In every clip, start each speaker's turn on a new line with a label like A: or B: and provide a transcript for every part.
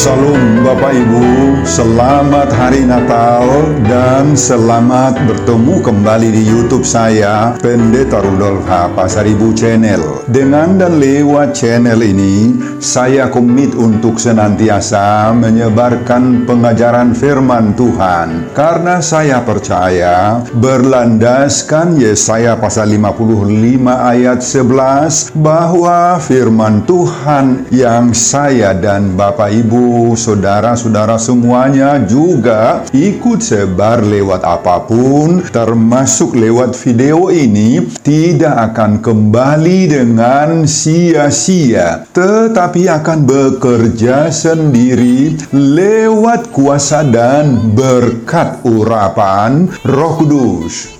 A: Salam Bapak Ibu, selamat Hari Natal dan selamat bertemu kembali di YouTube saya, Pendeta Rudolf H. Pasaribu Channel. Dengan dan lewat channel ini, saya komit untuk senantiasa menyebarkan pengajaran firman Tuhan. Karena saya percaya, berlandaskan Yesaya pasal 55 ayat 11, bahwa firman Tuhan yang saya dan Bapak Ibu, saudara-saudara semuanya juga ikut sebar lewat apapun, termasuk lewat video ini, tidak akan kembali dengan sia-sia, tetapi akan bekerja sendiri lewat kuasa dan berkat urapan Roh Kudus.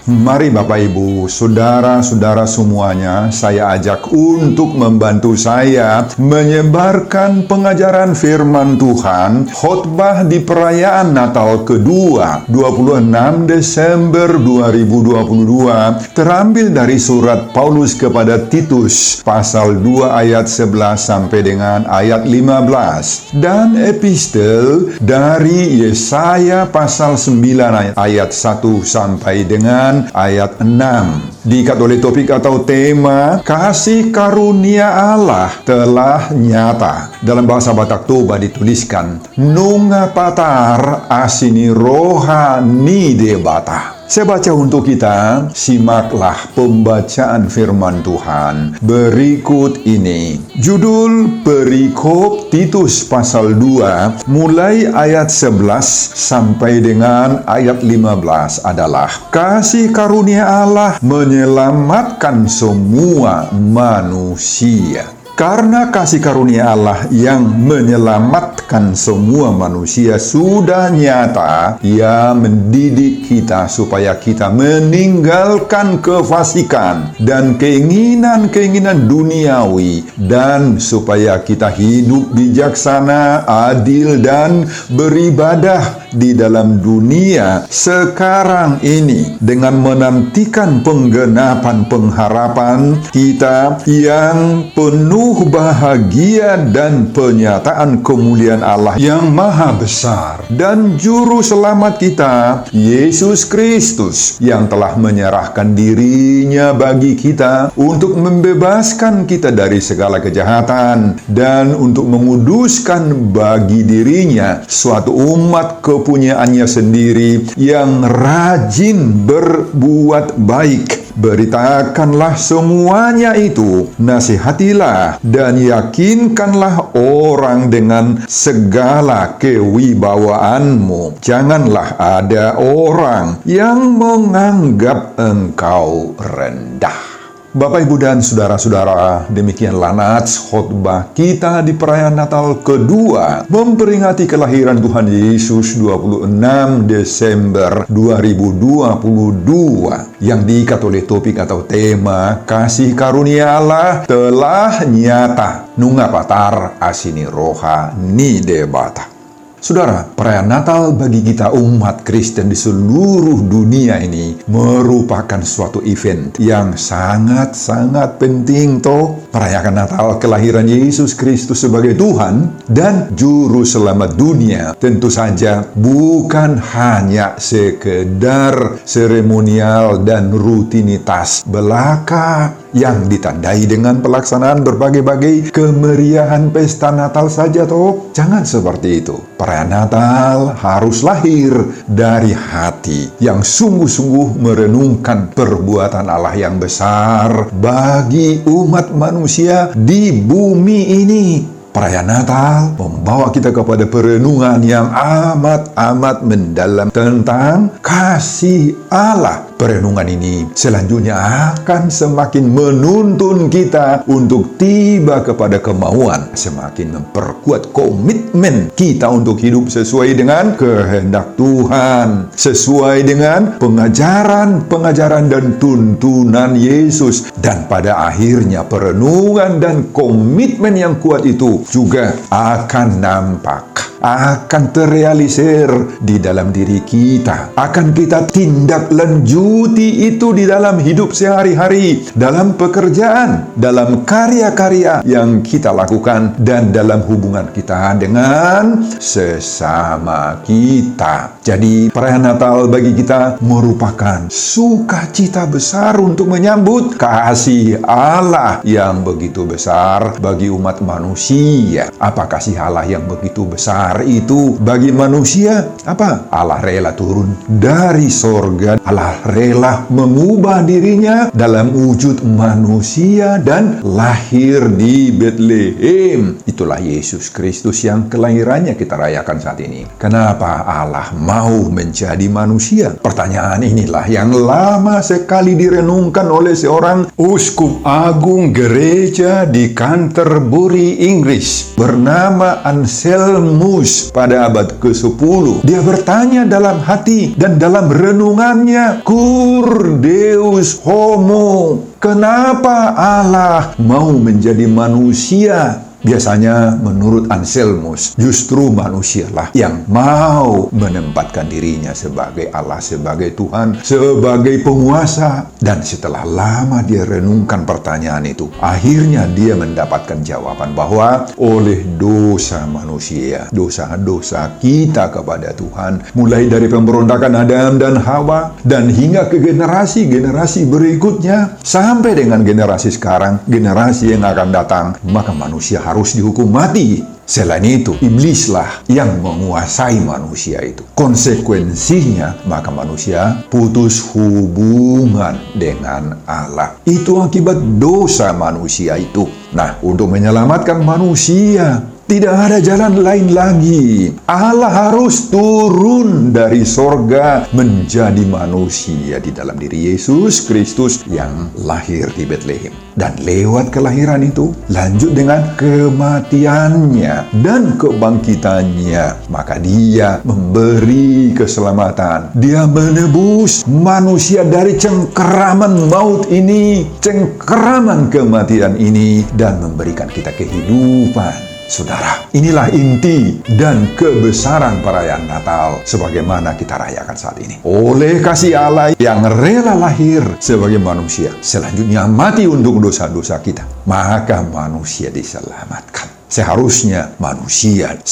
A: Mari Bapak Ibu, saudara-saudara semuanya, saya ajak untuk membantu saya menyebarkan pengajaran firman Tuhan, khotbah di perayaan Natal kedua, 26 Desember 2022, terambil dari surat Paulus kepada Titus, pasal 2 ayat 11 sampai dengan ayat 15, dan epistel dari Yesaya pasal 9 ayat 1 sampai dengan ayat 6. Diikat oleh topik atau tema kasih karunia Allah telah nyata. Dalam bahasa Batak Toba dituliskan Nunga patar asini roha ni debata. Saya baca untuk kita, simaklah pembacaan firman Tuhan berikut ini. Judul perikop Titus pasal 2, mulai ayat 11 sampai dengan ayat 15 adalah kasih karunia Allah menyelamatkan semua manusia. Karena kasih karunia Allah yang menyelamatkan semua manusia sudah nyata, Ia mendidik kita supaya kita meninggalkan kefasikan dan keinginan-keinginan duniawi, dan supaya kita hidup bijaksana, adil, dan beribadah di dalam dunia sekarang ini dengan menantikan penggenapan pengharapan kita yang penuh bahagia dan penyataan kemuliaan Allah yang maha besar dan juru selamat kita, Yesus Kristus, yang telah menyerahkan dirinya bagi kita untuk membebaskan kita dari segala kejahatan dan untuk menguduskan bagi dirinya suatu umat kepunyaannya sendiri yang rajin berbuat baik. Beritakanlah semuanya itu, nasihatilah dan yakinkanlah orang dengan segala kewibawaanmu. Janganlah ada orang yang menganggap engkau rendah. Bapak, Ibu, dan saudara-saudara, demikianlah nats khotbah kita di perayaan Natal kedua, memperingati kelahiran Tuhan Yesus 26 Desember 2022, yang diikat oleh topik atau tema kasih karunia Allah telah nyata. Nunga patar asini roha ni debata. Saudara, perayaan Natal bagi kita umat Kristen di seluruh dunia ini merupakan suatu event yang sangat-sangat penting toh. Merayakan Natal kelahiran Yesus Kristus sebagai Tuhan dan Juru Selamat dunia tentu saja bukan hanya sekedar seremonial dan rutinitas belaka yang ditandai dengan pelaksanaan berbagai-bagai kemeriahan pesta Natal saja toh. Jangan seperti itu. Perayaan Natal harus lahir dari hati yang sungguh-sungguh merenungkan perbuatan Allah yang besar bagi umat manusia di bumi ini. Perayaan Natal membawa kita kepada perenungan yang amat-amat mendalam tentang kasih Allah. Perenungan ini selanjutnya akan semakin menuntun kita untuk tiba kepada kemauan, semakin memperkuat komitmen kita untuk hidup sesuai dengan kehendak Tuhan, sesuai dengan pengajaran dan tuntunan Yesus. Dan pada akhirnya perenungan dan komitmen yang kuat itu juga akan nampak akan terrealisir di dalam diri kita. Akan kita tindak lanjuti itu di dalam hidup sehari-hari, dalam pekerjaan, dalam karya-karya yang kita lakukan, dan dalam hubungan kita dengan sesama kita. Jadi perayaan Natal bagi kita merupakan sukacita besar untuk menyambut kasih Allah yang begitu besar bagi umat manusia. Apa kasih Allah yang begitu besar itu bagi manusia? Apa? Allah rela turun dari sorga. Allah rela mengubah dirinya dalam wujud manusia dan lahir di Betlehem. Itulah Yesus Kristus yang kelahirannya kita rayakan saat ini. Kenapa Allah mau menjadi manusia? Pertanyaan inilah yang lama sekali direnungkan oleh seorang uskup agung gereja di Canterbury, Inggris, bernama Anselmus pada abad ke-10. Dia bertanya dalam hati dan dalam renungannya, Cur Deus homo, kenapa Allah mau menjadi manusia? Biasanya menurut Anselmus, justru manusialah yang mau menempatkan dirinya sebagai Allah, sebagai Tuhan, sebagai penguasa. Dan setelah lama dia renungkan pertanyaan itu, akhirnya dia mendapatkan jawaban bahwa oleh dosa manusia, dosa-dosa kita kepada Tuhan, mulai dari pemberontakan Adam dan Hawa, dan hingga ke generasi-generasi berikutnya, sampai dengan generasi sekarang, generasi yang akan datang, maka manusia harus dihukum mati. Selain itu, iblislah yang menguasai manusia itu. Konsekuensinya, maka manusia putus hubungan dengan Allah. Itu akibat dosa manusia itu. Nah, untuk menyelamatkan manusia, tidak ada jalan lain lagi. Allah harus turun dari sorga menjadi manusia di dalam diri Yesus Kristus yang lahir di Betlehem. Dan lewat kelahiran itu, lanjut dengan kematiannya dan kebangkitannya. Maka dia memberi keselamatan. Dia menebus manusia dari cengkeraman maut ini, cengkeraman kematian ini, dan memberikan kita kehidupan. Saudara, inilah inti dan kebesaran perayaan Natal sebagaimana kita rayakan saat ini. Oleh kasih Allah yang rela lahir sebagai manusia, selanjutnya mati untuk dosa-dosa kita, maka manusia diselamatkan. Seharusnya manusia,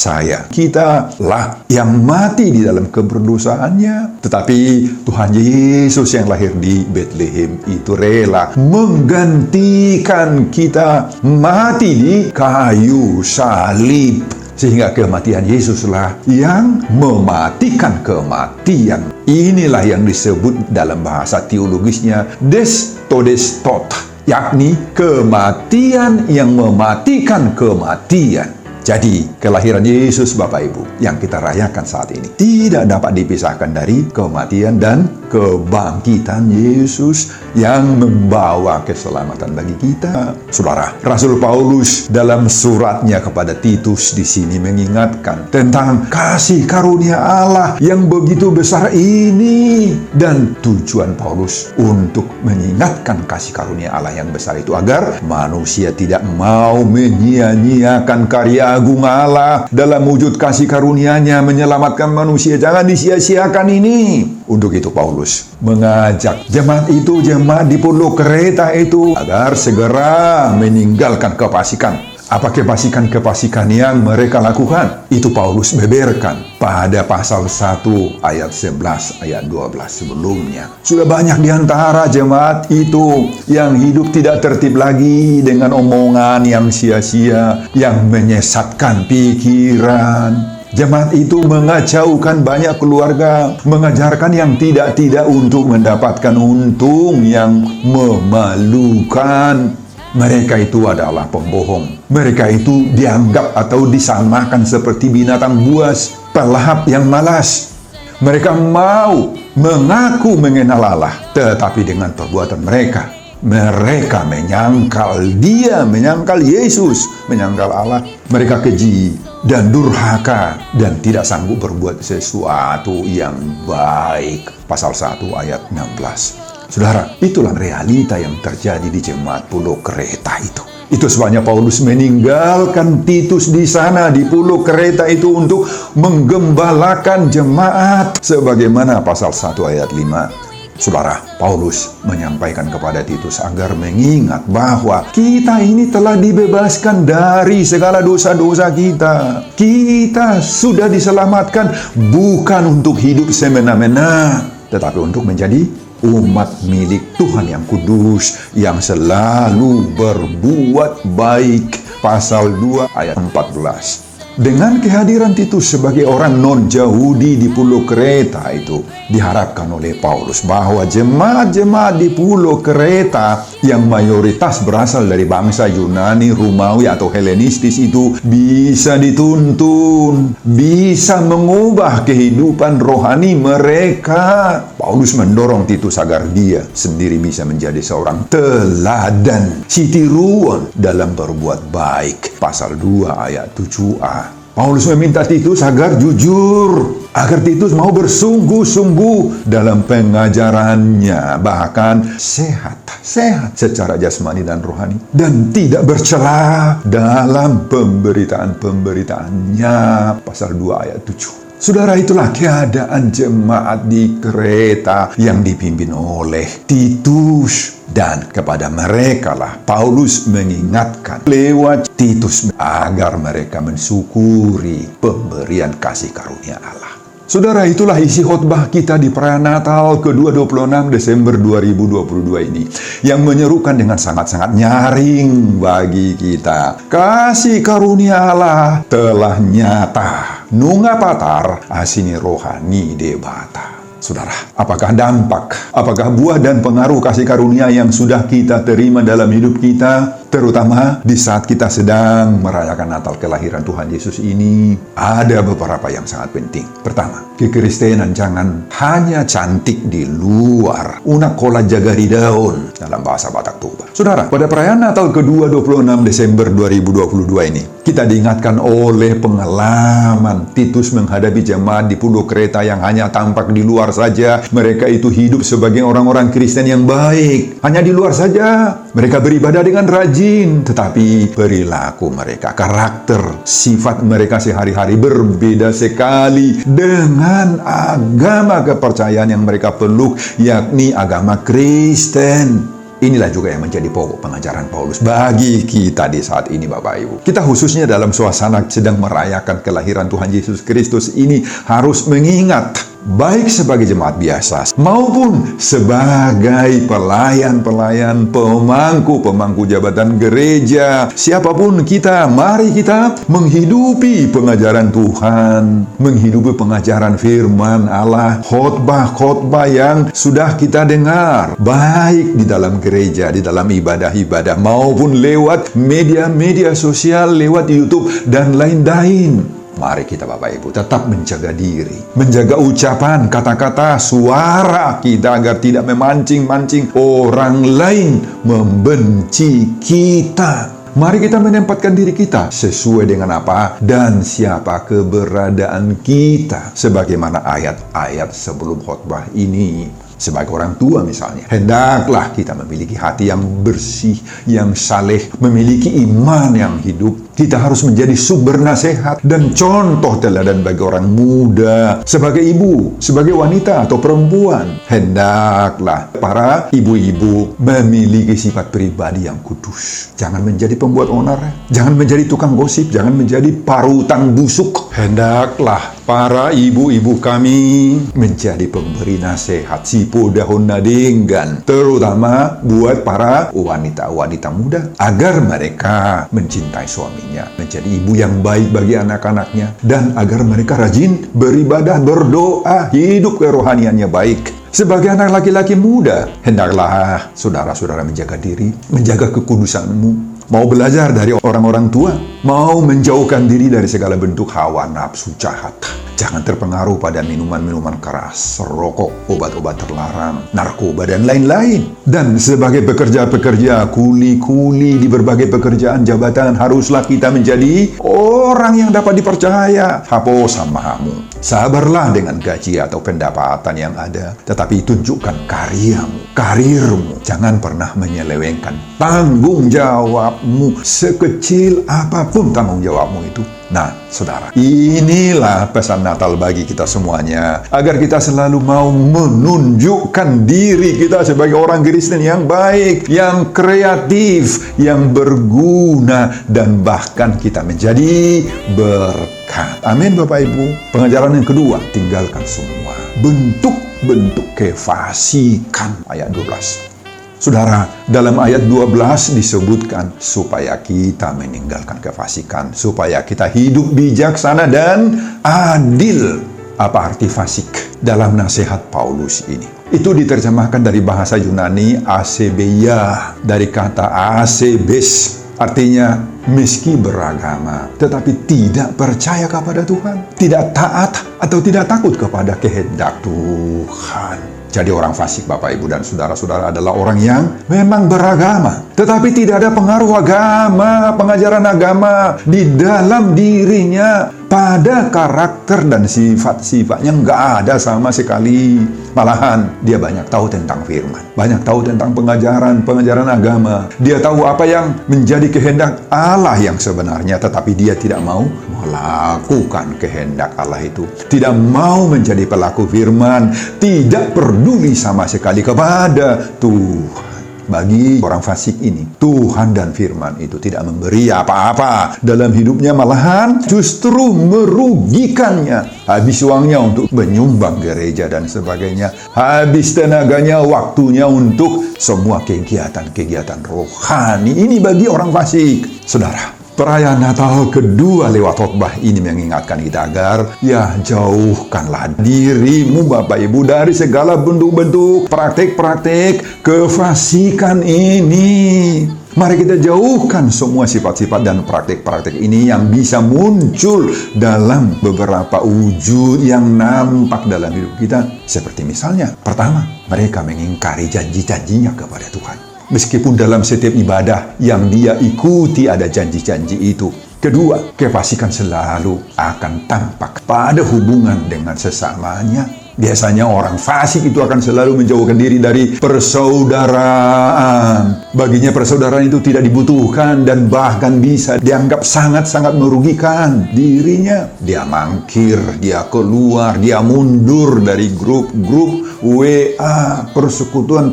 A: kita lah yang mati di dalam keberdosaannya. Tetapi Tuhan Yesus yang lahir di Betlehem itu rela menggantikan kita mati di kayu salib. Sehingga kematian Yesuslah yang mematikan kematian. Inilah yang disebut dalam bahasa teologisnya des todes tot, yakni kematian yang mematikan kematian. Jadi, kelahiran Yesus Bapak Ibu yang kita rayakan saat ini tidak dapat dipisahkan dari kematian dan kebangkitan Yesus yang membawa keselamatan bagi kita. Saudara, Rasul Paulus dalam suratnya kepada Titus di sini mengingatkan tentang kasih karunia Allah yang begitu besar ini, dan tujuan Paulus untuk mengingatkan kasih karunia Allah yang besar itu agar manusia tidak mau menyia-nyiakan karya agung Allah dalam wujud kasih karunia-Nya menyelamatkan manusia. Jangan disia-siakan ini. Untuk itu Paulus mengajak jemaat itu, jemaat di Pulau Kreta itu, agar segera meninggalkan kefasikan. Apa kefasikan-kefasikan yang mereka lakukan? Itu Paulus beberkan pada pasal 1 ayat 11 ayat 12 sebelumnya. Sudah banyak di antara jemaat itu yang hidup tidak tertib lagi dengan omongan yang sia-sia, yang menyesatkan pikiran. Jemaat itu mengacaukan banyak keluarga, mengajarkan yang tidak-tidak untuk mendapatkan untung yang memalukan. Mereka itu adalah pembohong. Mereka itu dianggap atau disamakan seperti binatang buas, pelahap yang malas. Mereka mau mengaku mengenal Allah, tetapi dengan perbuatan mereka menyangkal Dia, menyangkal Yesus, menyangkal Allah. Mereka keji dan durhaka dan tidak sanggup berbuat sesuatu yang baik. Pasal 1 ayat 16. Saudara, itulah realita yang terjadi di jemaat Pulau Kreta itu. Itu sebabnya Paulus meninggalkan Titus di sana di pulau Kreta itu untuk menggembalakan jemaat. Sebagaimana pasal 1 ayat 5. Saudara, Paulus menyampaikan kepada Titus agar mengingat bahwa kita ini telah dibebaskan dari segala dosa-dosa kita. Kita sudah diselamatkan bukan untuk hidup semena-mena, tetapi untuk menjadi umat milik Tuhan yang kudus, yang selalu berbuat baik. Pasal 2 ayat 14. Dengan kehadiran Titus sebagai orang non-Yahudi di pulau Kreta itu, diharapkan oleh Paulus bahwa jemaat-jemaat di pulau Kreta yang mayoritas berasal dari bangsa Yunani, Romawi, atau Helenistis itu bisa dituntun, bisa mengubah kehidupan rohani mereka. Paulus mendorong Titus agar dia sendiri bisa menjadi seorang teladan, sitiruan dalam berbuat baik. Pasal 2 ayat 7a. Paulus meminta Titus agar jujur, agar Titus mau bersungguh-sungguh dalam pengajarannya, bahkan sehat secara jasmani dan rohani, dan tidak bercela dalam pemberitaan-pemberitaannya. Pasal 2 ayat 7. Saudara, itulah keadaan jemaat di Kreta yang dipimpin oleh Titus. Dan kepada mereka lah Paulus mengingatkan lewat Titus agar mereka mensyukuri pemberian kasih karunia Allah. Saudara, itulah isi khotbah kita di perayaan Natal kedua 26 Desember 2022 ini, yang menyerukan dengan sangat-sangat nyaring bagi kita. Kasih karunia Allah telah nyata, nunga patar asini rohani debata. Saudara, apakah dampak, apakah buah dan pengaruh kasih karunia yang sudah kita terima dalam hidup kita, terutama di saat kita sedang merayakan Natal kelahiran Tuhan Yesus ini? Ada beberapa yang sangat penting. Pertama, kekristenan jangan hanya cantik di luar, unak kola jaga di daun, dalam bahasa Batak Toba. Saudara, pada perayaan Natal kedua 26 Desember 2022 ini, kita diingatkan oleh pengalaman Titus menghadapi jemaat di pulau Kreta yang hanya tampak di luar saja. Mereka itu hidup sebagai orang-orang Kristen yang baik. Hanya di luar saja. Mereka beribadah dengan rajin. Tetapi perilaku mereka, karakter, sifat mereka sehari-hari berbeda sekali dengan agama kepercayaan yang mereka peluk, yakni agama Kristen. Inilah juga yang menjadi pokok pengajaran Paulus bagi kita di saat ini, Bapak Ibu. Kita khususnya dalam suasana sedang merayakan kelahiran Tuhan Yesus Kristus ini harus mengingat, baik sebagai jemaat biasa maupun sebagai pelayan-pelayan, pemangku jabatan gereja, siapapun kita, mari kita menghidupi pengajaran Tuhan, menghidupi pengajaran firman Allah, khotbah-khotbah yang sudah kita dengar, baik di dalam gereja, di dalam ibadah-ibadah, maupun lewat media-media sosial, lewat YouTube, dan lain-lain. Mari kita, Bapak Ibu, tetap menjaga diri, menjaga ucapan, kata-kata, suara kita agar tidak memancing-mancing orang lain membenci kita. Mari kita menempatkan diri kita sesuai dengan apa dan siapa keberadaan kita. Sebagaimana ayat-ayat sebelum khotbah ini. Sebagai orang tua misalnya, hendaklah kita memiliki hati yang bersih, yang saleh, memiliki iman yang hidup. Kita harus menjadi sumber nasihat dan contoh teladan bagi orang muda. Sebagai ibu, sebagai wanita atau perempuan, hendaklah para ibu-ibu memiliki sifat pribadi yang kudus. Jangan menjadi pembuat onar, jangan menjadi tukang gosip, jangan menjadi parutan busuk. Hendaklah para ibu-ibu kami menjadi pemberi nasihat, sipo dahon nadinggan, terutama buat para wanita-wanita muda, agar mereka mencintai suaminya, menjadi ibu yang baik bagi anak-anaknya, dan agar mereka rajin beribadah, berdoa, hidup kerohaniannya baik. Sebagai anak laki-laki muda, hendaklah saudara-saudara menjaga diri, menjaga kekudusanmu. Mau belajar dari orang-orang tua, mau menjauhkan diri dari segala bentuk hawa nafsu jahat. Jangan terpengaruh pada minuman-minuman keras, rokok, obat-obat terlarang, narkoba, dan lain-lain. Dan sebagai pekerja-pekerja, kuli-kuli di berbagai pekerjaan jabatan, haruslah kita menjadi orang yang dapat dipercaya. Hapus amahamu. Sabarlah dengan gaji atau pendapatan yang ada, tetapi tunjukkan karyamu, karirmu. Jangan pernah menyelewengkan tanggung jawabmu, sekecil apapun tanggung jawabmu itu. Nah, saudara, inilah pesan Natal bagi kita semuanya, agar kita selalu mau menunjukkan diri kita sebagai orang Kristen yang baik, yang kreatif, yang berguna, dan bahkan kita menjadi berkat. Amin, Bapak Ibu. Pengajaran yang kedua, tinggalkan semua bentuk-bentuk kefasikan. Ayat 12. Saudara, dalam ayat 12 disebutkan supaya kita meninggalkan kefasikan, supaya kita hidup bijaksana dan adil. Apa arti fasik dalam nasihat Paulus ini? Itu diterjemahkan dari bahasa Yunani asebeia, dari kata asebes. Artinya, meski beragama, tetapi tidak percaya kepada Tuhan, tidak taat atau tidak takut kepada kehendak Tuhan. Jadi orang fasik, Bapak, Ibu, dan saudara-saudara, adalah orang yang memang beragama, tetapi tidak ada pengaruh agama, pengajaran agama di dalam dirinya. Pada karakter dan sifat-sifatnya nggak ada sama sekali. Malahan dia banyak tahu tentang firman, banyak tahu tentang pengajaran agama. Dia tahu apa yang menjadi kehendak Allah yang sebenarnya, tetapi dia tidak mau melakukan kehendak Allah itu. Tidak mau menjadi pelaku firman, tidak peduli sama sekali kepada Tuhan. Bagi orang fasik ini, Tuhan dan firman itu tidak memberi apa-apa dalam hidupnya, malahan justru merugikannya. Habis uangnya untuk menyumbang gereja dan sebagainya. Habis tenaganya, waktunya untuk semua kegiatan-kegiatan rohani. Ini bagi orang fasik. Saudara, perayaan Natal kedua lewat khotbah ini mengingatkan kita agar jauhkanlah dirimu, Bapak Ibu, dari segala bentuk-bentuk praktik-praktik kefasikan ini. Mari kita jauhkan semua sifat-sifat dan praktik-praktik ini yang bisa muncul dalam beberapa wujud yang nampak dalam hidup kita. Seperti misalnya, pertama, mereka mengingkari janji-janjinya kepada Tuhan. Meskipun dalam setiap ibadah yang dia ikuti ada janji-janji itu. Kedua, kefasikan selalu akan tampak pada hubungan dengan sesamanya. Biasanya orang fasik itu akan selalu menjauhkan diri dari persaudaraan. Baginya persaudaraan itu tidak dibutuhkan dan bahkan bisa dianggap sangat-sangat merugikan dirinya. Dia mangkir, dia keluar, dia mundur dari grup-grup WA, persekutuan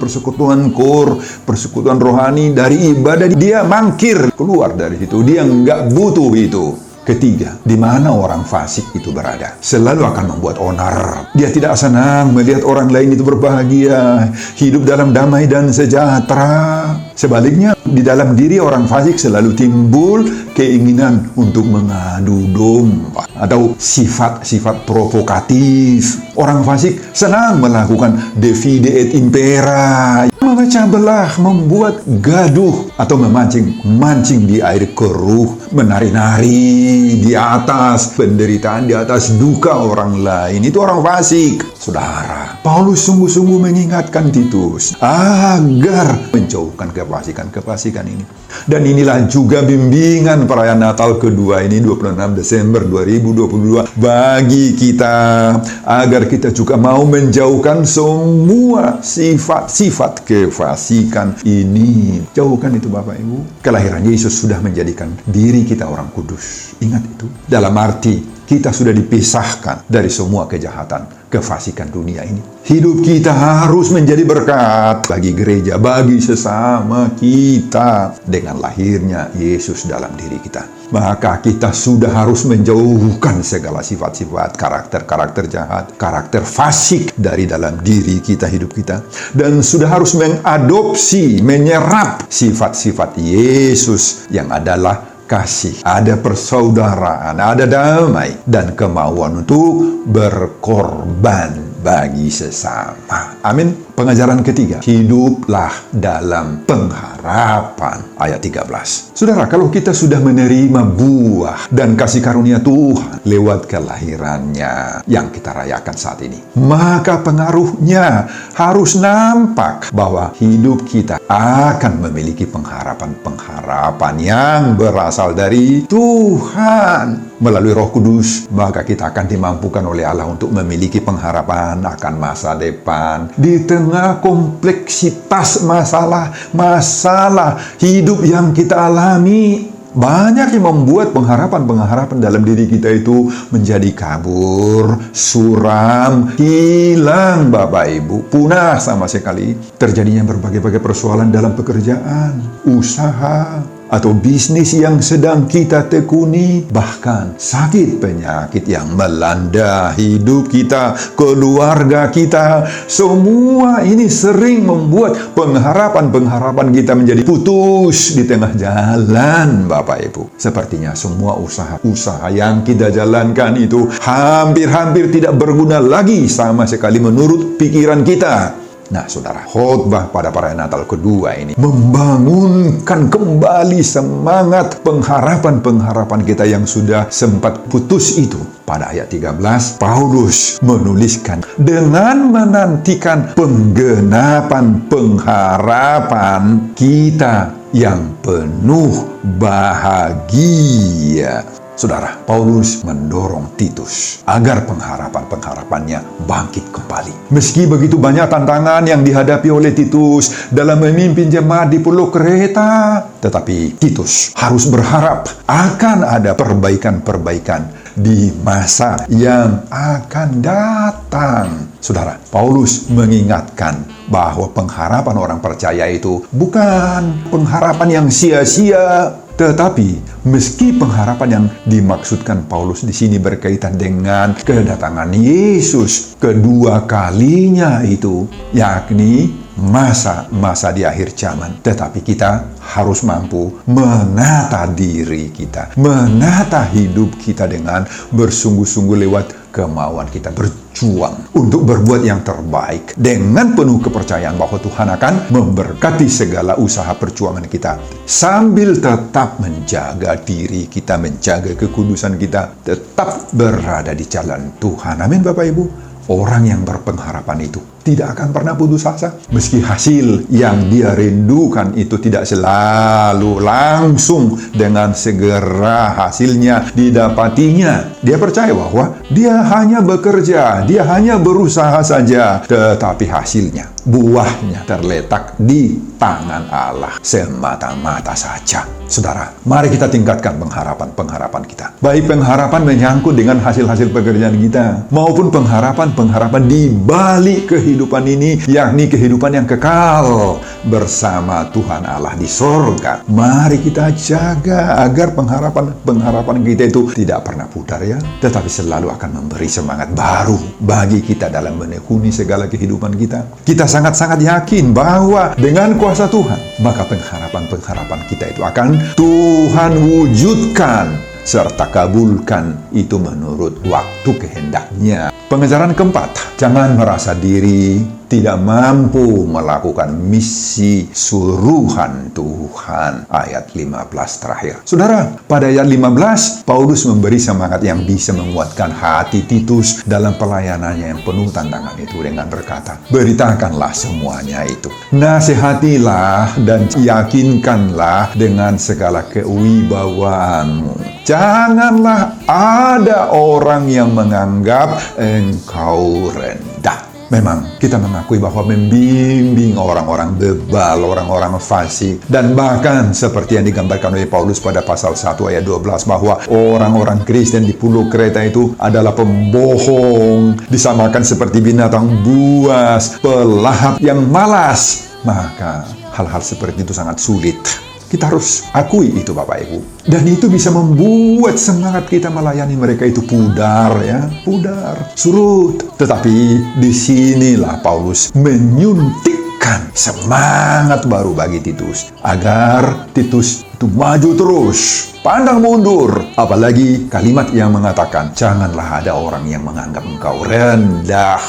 A: KOR, persekutuan rohani, dari ibadah. Dia mangkir, keluar dari situ. Dia nggak butuh itu. Ketiga, di mana orang fasik itu berada, selalu akan membuat onar. Dia tidak senang melihat orang lain itu berbahagia, hidup dalam damai dan sejahtera. Sebaliknya, di dalam diri orang fasik selalu timbul keinginan untuk mengadu domba atau sifat-sifat provokatif. Orang fasik senang melakukan divide et impera, memecah belah, membuat gaduh, atau memancing di air keruh, menari-nari di atas penderitaan, di atas duka orang lain. Itu orang fasik. Saudara, Paulus sungguh-sungguh mengingatkan Titus agar menjauhkan kefasikan ini. Dan inilah juga bimbingan perayaan Natal kedua ini, 26 Desember 2022, bagi kita, agar kita juga mau menjauhkan semua sifat-sifat kefasikan ini. Jauhkan itu, Bapak Ibu. Kelahiran Yesus sudah menjadikan diri kita orang kudus. Ingat itu. Dalam arti, kita sudah dipisahkan dari semua kejahatan, kefasikan dunia ini. Hidup kita harus menjadi berkat bagi gereja, bagi sesama kita. Dengan lahirnya Yesus dalam diri kita, maka kita sudah harus menjauhkan segala sifat-sifat, karakter-karakter jahat, karakter fasik dari dalam diri kita, hidup kita. Dan sudah harus mengadopsi, menyerap sifat-sifat Yesus yang adalah kasih, ada persaudaraan, ada damai, dan kemauan untuk berkorban bagi sesama. Amin. Pengajaran ketiga, hiduplah dalam pengharapan. pengharapan. Ayat 13. Saudara, kalau kita sudah menerima buah dan kasih karunia Tuhan lewat kelahirannya yang kita rayakan saat ini, maka pengaruhnya harus nampak bahwa hidup kita akan memiliki pengharapan-pengharapan yang berasal dari Tuhan. Melalui Roh Kudus, maka kita akan dimampukan oleh Allah untuk memiliki pengharapan akan masa depan. Di tengah kompleksitas masalah hidup yang kita alami, banyak yang membuat pengharapan-pengharapan dalam diri kita itu menjadi kabur, suram, hilang Bapak Ibu, punah sama sekali. Terjadinya berbagai-bagai persoalan dalam pekerjaan, usaha, atau bisnis yang sedang kita tekuni, bahkan sakit penyakit yang melanda hidup kita, keluarga kita. Semua ini sering membuat pengharapan-pengharapan kita menjadi putus di tengah jalan, Bapak Ibu. Sepertinya semua usaha yang kita jalankan itu hampir-hampir tidak berguna lagi sama sekali menurut pikiran kita. Nah, saudara, khotbah pada perayaan Natal kedua ini membangunkan kembali semangat pengharapan-pengharapan kita yang sudah sempat putus itu. Pada ayat 13, Paulus menuliskan, dengan menantikan penggenapan pengharapan kita yang penuh bahagia. Saudara, Paulus mendorong Titus agar pengharapan-pengharapannya bangkit kembali. Meski begitu banyak tantangan yang dihadapi oleh Titus dalam memimpin jemaat di Pulau Kreta, tetapi Titus harus berharap akan ada perbaikan-perbaikan di masa yang akan datang. Saudara, Paulus mengingatkan bahwa pengharapan orang percaya itu bukan pengharapan yang sia-sia. Tetapi, meski pengharapan yang dimaksudkan Paulus di sini berkaitan dengan kedatangan Yesus kedua kalinya itu, yakni masa-masa di akhir zaman. Tetapi kita harus mampu menata diri kita, menata hidup kita dengan bersungguh-sungguh lewat kemauan kita berjuang untuk berbuat yang terbaik dengan penuh kepercayaan bahwa Tuhan akan memberkati segala usaha perjuangan kita sambil tetap menjaga diri kita, menjaga kekudusan kita, tetap berada di jalan Tuhan. Amin Bapak Ibu. Orang yang berpengharapan itu tidak akan pernah putus asa. Meski hasil yang dia rindukan itu tidak selalu langsung dengan segera hasilnya didapatinya. Dia percaya bahwa dia hanya bekerja, dia hanya berusaha saja. Tetapi hasilnya, buahnya terletak di tangan Allah semata-mata saja. Saudara, mari kita tingkatkan pengharapan-pengharapan kita. Baik pengharapan menyangkut dengan hasil-hasil pekerjaan kita, maupun pengharapan-pengharapan di balik kehidupan ini, yakni kehidupan yang kekal bersama Tuhan Allah di sorga. Mari kita jaga agar pengharapan-pengharapan kita itu tidak pernah pudar ya, tetapi selalu akan memberi semangat baru bagi kita dalam menekuni segala kehidupan kita. Kita sangat-sangat yakin bahwa dengan kuasa Tuhan, maka pengharapan-pengharapan kita itu akan Tuhan wujudkan serta kabulkan itu menurut waktu kehendaknya. Pengejaran keempat, jangan merasa diri tidak mampu melakukan misi suruhan Tuhan. Ayat 15 terakhir. Saudara, pada ayat 15, Paulus memberi semangat yang bisa menguatkan hati Titus dalam pelayanannya yang penuh tantangan itu dengan berkata, beritakanlah semuanya itu. Nasihatilah dan yakinkanlah dengan segala kewibawaanmu. Janganlah ada orang yang menganggap engkau rendah. Memang kita mengakui bahwa membimbing orang-orang bebal, orang-orang fasik, dan bahkan seperti yang digambarkan oleh Paulus pada pasal 1 ayat 12 bahwa orang-orang Kristen di Pulau Kreta itu adalah pembohong, disamakan seperti binatang buas, pelahap yang malas. Maka hal-hal seperti itu sangat sulit. Kita harus akui itu Bapak Ibu. Dan itu bisa membuat semangat kita melayani mereka itu pudar ya, pudar, surut. Tetapi disinilah Paulus menyuntikkan semangat baru bagi Titus. Agar Titus itu maju terus, pandang mundur. Apalagi kalimat yang mengatakan, janganlah ada orang yang menganggap engkau rendah.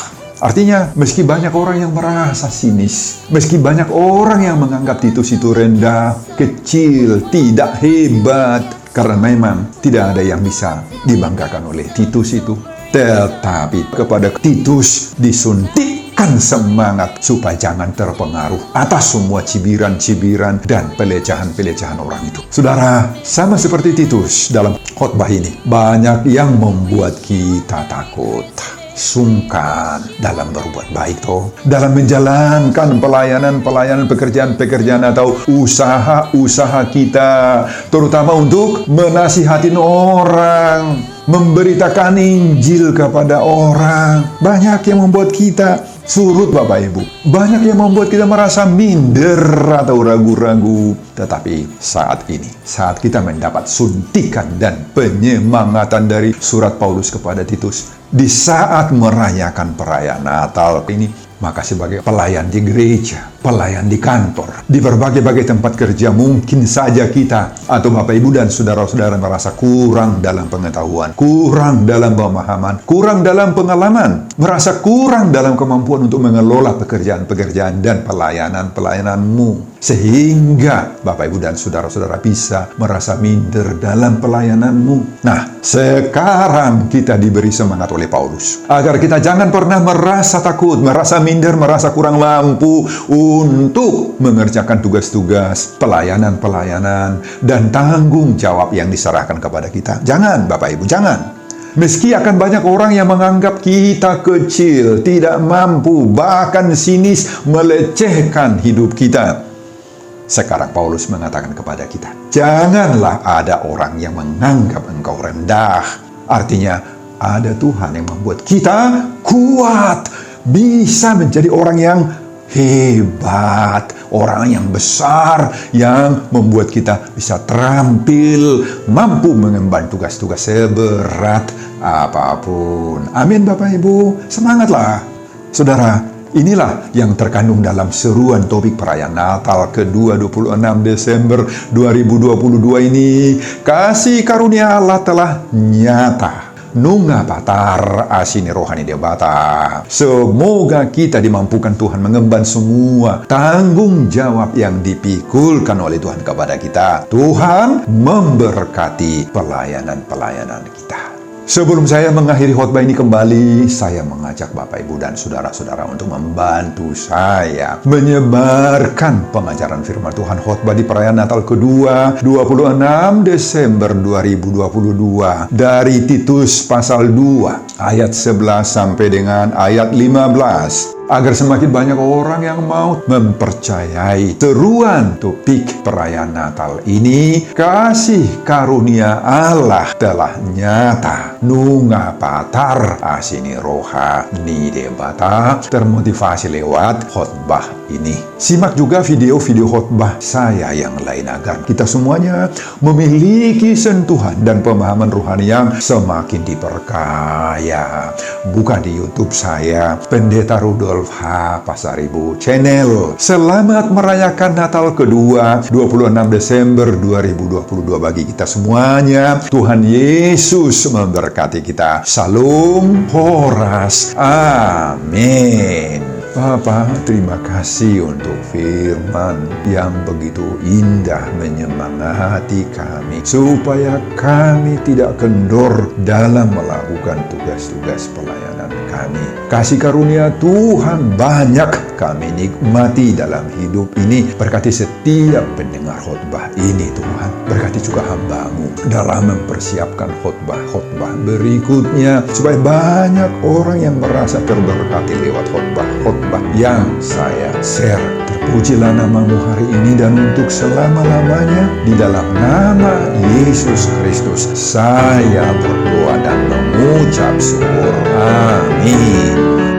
A: Artinya, meski banyak orang yang merasa sinis, meski banyak orang yang menganggap Titus itu rendah, kecil, tidak hebat, karena memang tidak ada yang bisa dibanggakan oleh Titus itu. Tetapi kepada Titus disuntikkan semangat supaya jangan terpengaruh atas semua cibiran-cibiran dan pelecehan-pelecehan orang itu. Saudara, sama seperti Titus dalam khotbah ini, banyak yang membuat kita takut, sungkan dalam berbuat baik dalam menjalankan pelayanan pekerjaan atau usaha kita, terutama untuk menasihatin orang, memberitakan Injil kepada orang. Banyak yang membuat kita surut, Bapak Ibu. Banyak yang membuat kita merasa minder atau ragu-ragu. Tetapi saat ini, saat kita mendapat suntikan dan penyemangatan dari surat Paulus kepada Titus, di saat merayakan perayaan Natal ini, maka sebagai pelayan di gereja, pelayan di kantor, di berbagai-bagai tempat kerja, mungkin saja kita atau Bapak Ibu dan saudara-saudara merasa kurang dalam pengetahuan, kurang dalam pemahaman, kurang dalam pengalaman, merasa kurang dalam kemampuan untuk mengelola pekerjaan-pekerjaan dan pelayanan-pelayananmu. Sehingga Bapak Ibu dan saudara-saudara bisa merasa minder dalam pelayananmu. Nah, sekarang kita diberi semangat oleh Paulus agar kita jangan pernah merasa takut, merasa minder, merasa kurang mampu untuk mengerjakan tugas-tugas pelayanan-pelayanan dan tanggung jawab yang diserahkan kepada kita. Jangan, Bapak Ibu, jangan. Meski akan banyak orang yang menganggap kita kecil, tidak mampu, bahkan sinis melecehkan hidup kita. Sekarang Paulus mengatakan kepada kita, janganlah ada orang yang menganggap engkau rendah. Artinya, ada Tuhan yang membuat kita kuat, bisa menjadi orang yang hebat, orang yang besar, yang membuat kita bisa terampil, mampu mengemban tugas-tugas seberat apapun. Amin, Bapak Ibu. Semangatlah, saudara. Inilah yang terkandung dalam seruan topik perayaan Natal kedua 26 Desember 2022 ini. Kasih karunia Allah telah nyata. Nunga patar asini rohani debata. Semoga kita dimampukan Tuhan mengemban semua tanggung jawab yang dipikulkan oleh Tuhan kepada kita. Tuhan memberkati pelayanan-pelayanan kita. Sebelum saya mengakhiri khotbah ini kembali, saya mengajak Bapak Ibu dan saudara-saudara untuk membantu saya menyebarkan pengajaran firman Tuhan khotbah di perayaan Natal kedua 26 Desember 2022 dari Titus pasal 2 ayat 11 sampai dengan ayat 15. Agar semakin banyak orang yang mau mempercayai seruan topik perayaan Natal ini. Kasih karunia Allah telah nyata. Nunga patar asini roha nidebata. Termotivasi lewat khotbah ini. Simak juga video-video khotbah saya yang lain agar kita semuanya memiliki sentuhan dan pemahaman rohani yang semakin diperkaya. Buka di YouTube saya, Pendeta Rudolf H. Pasaribu Channel. Selamat merayakan Natal kedua 26 Desember 2022 bagi kita semuanya. Tuhan Yesus memberkati kita. Shalom Horas. Amin. Bapak, terima kasih untuk firman yang begitu indah menyemangati kami, supaya kami tidak kendor dalam melakukan tugas-tugas pelayanan kami. Kasih karunia Tuhan banyak kami nikmati dalam hidup ini. Berkati setiap pendengar khotbah ini Tuhan. Berkati juga hamba-Mu dalam mempersiapkan khotbah-khotbah berikutnya, supaya banyak orang yang merasa terberkati lewat khotbah yang saya share. Terpujilah nama-Mu hari ini dan untuk selama-lamanya. Di dalam nama Yesus Kristus saya berdoa dan mengucap syukur. Amin.